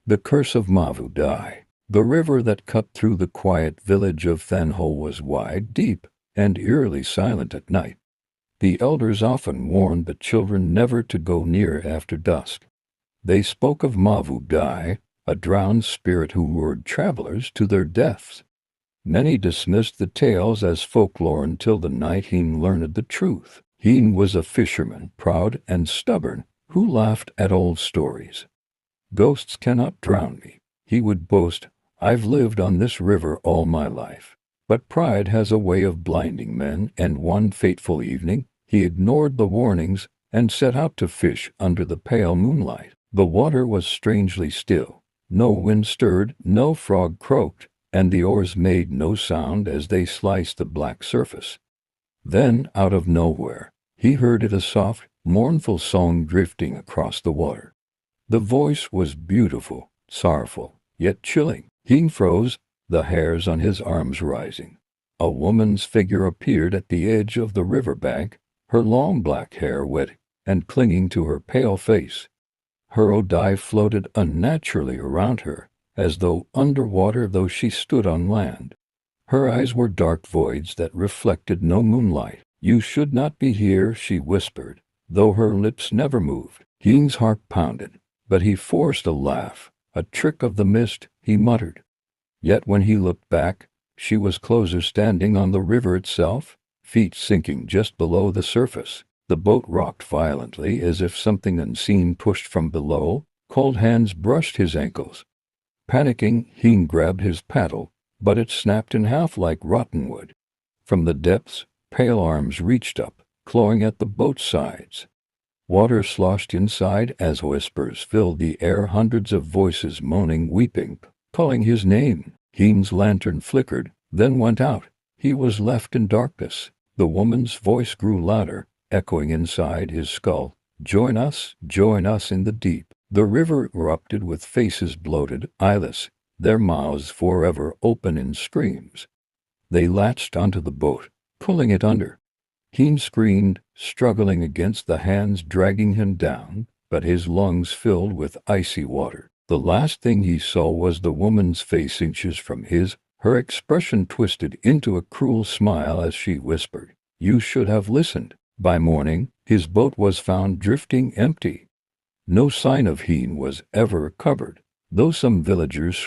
The Curse of Ma Vu Dai. The river that cut through the quiet village of Thanho was wide, deep, and eerily silent at night. The elders often warned the children never to go near after dusk. They spoke of Ma Vu Dai, a drowned spirit who lured travelers to their deaths. Many dismissed the tales as folklore until the night Heen learned the truth. Heen was a fisherman, proud and stubborn, who laughed at old stories. "Ghosts cannot drown me," he would boast. "I've lived on this river all my life." But pride has a way of blinding men, and one fateful evening, he ignored the warnings and set out to fish under the pale moonlight. The water was strangely still. No wind stirred, no frog croaked, and the oars made no sound as they sliced the black surface. Then, out of nowhere, he heard a soft, mournful song drifting across the water. The voice was beautiful, sorrowful, yet chilling. He froze, the hairs on his arms rising. A woman's figure appeared at the edge of the river bank, her long black hair wet and clinging to her pale face. Her odai floated unnaturally around her, as though underwater though she stood on land. Her eyes were dark voids that reflected no moonlight. "You should not be here," she whispered, though her lips never moved. Heen's heart pounded, but he forced a laugh. "A trick of the mist," he muttered. Yet when he looked back, she was closer, standing on the river itself, feet sinking just below the surface. The boat rocked violently as if something unseen pushed from below. Cold hands brushed his ankles. Panicking, Heen grabbed his paddle, but it snapped in half like rotten wood. From the depths, pale arms reached up, clawing at the boat's sides. Water sloshed inside as whispers filled the air, hundreds of voices moaning, weeping, calling his name. Heen's lantern flickered, then went out. He was left in darkness. The woman's voice grew louder, echoing inside his skull. Join us in the deep." The river erupted with faces bloated, eyeless, their mouths forever open in screams. They latched onto the boat, pulling it under. Heen screamed, struggling against the hands dragging him down, but his lungs filled with icy water. The last thing he saw was the woman's face inches from his, her expression twisted into a cruel smile as she whispered, "You should have listened." By morning, his boat was found drifting empty. No sign of Heen was ever recovered, though some villagers